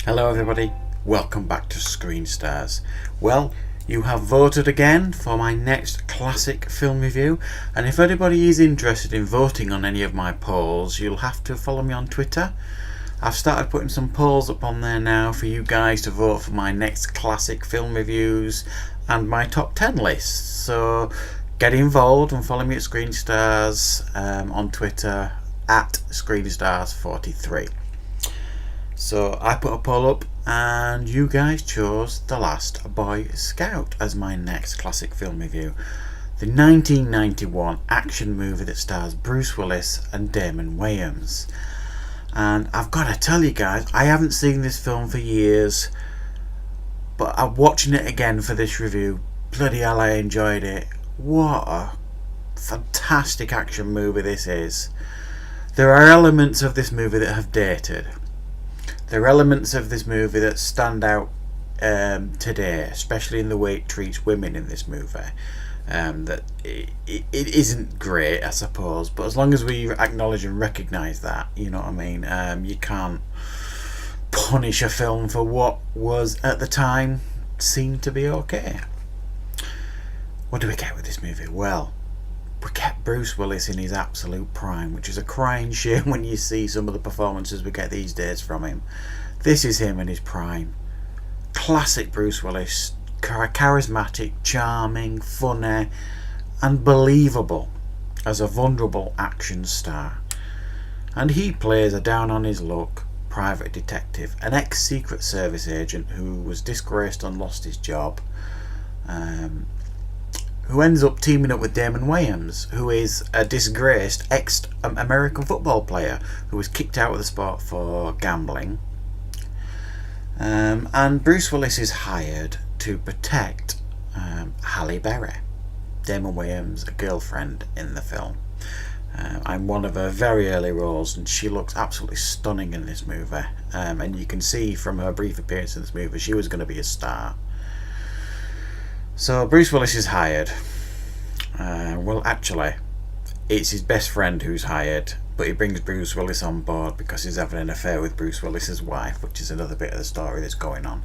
Hello everybody, welcome back to Screen Stars. Well, you have voted again for my next classic film review, and if anybody is interested in voting on any of my polls, you'll have to follow me on Twitter. I've started putting some polls up on there now for you guys to vote for my next classic film reviews and my top 10 lists. So get involved and follow me at Screen Stars on Twitter at ScreenStars43. So I put a poll up and you guys chose The Last Boy Scout as my next classic film review. The 1991 action movie that stars Bruce Willis and Damon Wayans. And I've got to tell you guys, I haven't seen this film for years, but I'm watching it again for this review. Bloody hell, I enjoyed it. What a fantastic action movie this is. There are elements of this movie that have dated. There are elements of this movie that stand out today, especially in the way it treats women in this movie. That it isn't great, I suppose, but as long as we acknowledge and recognise that, you know what I mean, you can't punish a film for what was at the time seemed to be okay. What do we get with this movie? Well, we get Bruce Willis in his absolute prime, which is a crying shame when you see some of the performances we get these days from him. This is him in his prime. Classic Bruce Willis, charismatic, charming, funny and believable as a vulnerable action star. And he plays a down on his luck private detective, an ex-Secret Service agent who was disgraced and lost his job, who ends up teaming up with Damon Wayans, who is a disgraced ex-American football player who was kicked out of the sport for gambling. And Bruce Willis is hired to protect Halle Berry, Damon Wayans' girlfriend in the film. I'm one of her very early roles, and she looks absolutely stunning in this movie. And you can see from her brief appearance in this movie she was going to be a star. So Bruce Willis is hired. Well, actually, it's his best friend who's hired, but he brings Bruce Willis on board because he's having an affair with Bruce Willis's wife, which is another bit of the story that's going on.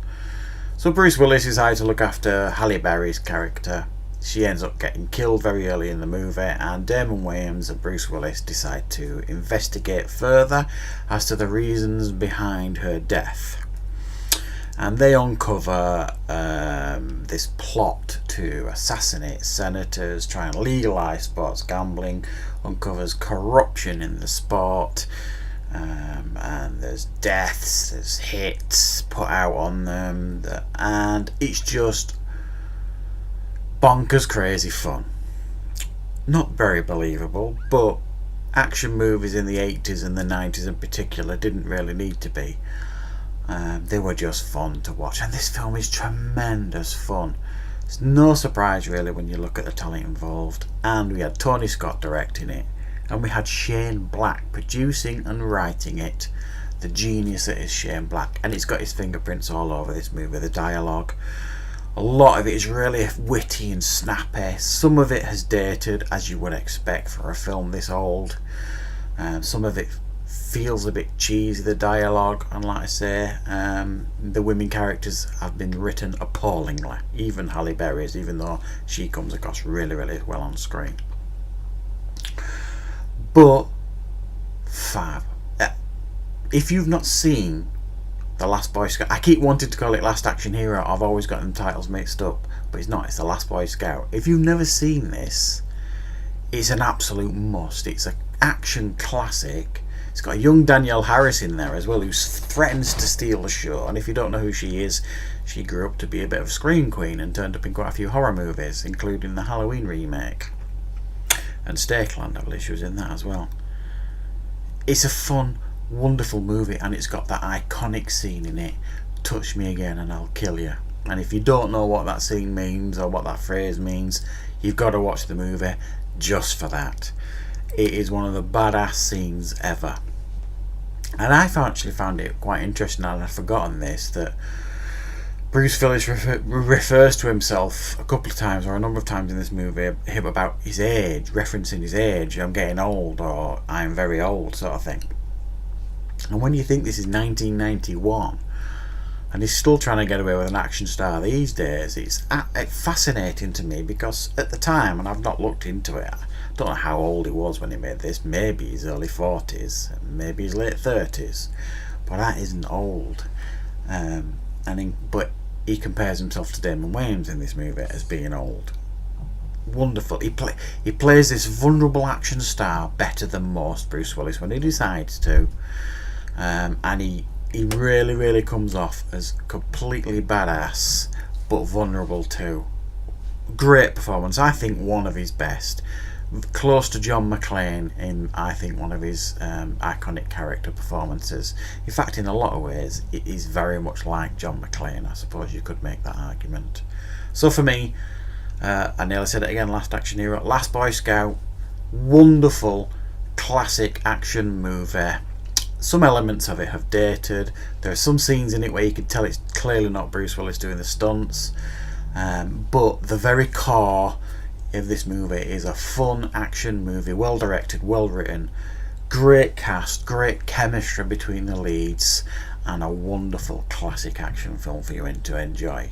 So Bruce Willis is hired to look after Halle Berry's character. She ends up getting killed very early in the movie, and Damon Wayans and Bruce Willis decide to investigate further as to the reasons behind her death. And they uncover this plot to assassinate senators, try and legalise sports gambling, uncovers corruption in the sport, and there's deaths, there's hits put out on them, and it's just bonkers crazy fun. Not very believable, but action movies in the 80s and the 90s in particular didn't really need to be. They were just fun to watch, and this film is tremendous fun. It's no surprise really when you look at the talent involved. And we had Tony Scott directing it, and we had Shane Black producing and writing it. The genius that is Shane Black, and it's got his fingerprints all over this movie. The dialogue, a lot of it is really witty and snappy. Some of it has dated, as you would expect for a film this old. Some of it feels a bit cheesy, the dialogue, and like I say, the women characters have been written appallingly. Even Halle Berry's, even though she comes across really, really well on screen. But fab. If you've not seen The Last Boy Scout, I keep wanting to call it Last Action Hero. I've always got them titles mixed up, but it's not. It's The Last Boy Scout. If you've never seen this, it's an absolute must. It's an action classic. It's got a young Danielle Harris in there as well, who threatens to steal the show. And if you don't know who she is, she grew up to be a bit of a scream queen and turned up in quite a few horror movies, including the Halloween remake. And Stakeland, I believe she was in that as well. It's a fun, wonderful movie, and it's got that iconic scene in it, "Touch me again and I'll kill you." And if you don't know what that scene means or what that phrase means, you've got to watch the movie just for that. It is one of the badass scenes ever. And I actually found it quite interesting, and I'd forgotten this, that Bruce Willis refers to himself a couple of times, or a number of times in this movie, him about his age, referencing his age. I'm getting old, or I'm very old, sort of thing. And when you think this is 1991, and he's still trying to get away with an action star these days. It's fascinating to me, because at the time, and I've not looked into it, I don't know how old he was when he made this. Maybe his early 40s, maybe his late 30s, but that isn't old. But he compares himself to Damon Wayans in this movie as being old. Wonderful. He plays this vulnerable action star better than most, Bruce Willis, when he decides to, and he really, really comes off as completely badass but vulnerable too. Great performance. I think one of his best, close to John McClane in, I think, one of his iconic character performances. In fact, in a lot of ways it is very much like John McClane. I suppose you could make that argument. So for me, I nearly said it again, Last Action Hero, Last Boy Scout, wonderful classic action movie. Some elements of it have dated. There are some scenes in it where you can tell it's clearly not Bruce Willis doing the stunts, but the very core of this movie is a fun action movie, well directed, well written, great cast, great chemistry between the leads, and a wonderful classic action film for you to enjoy.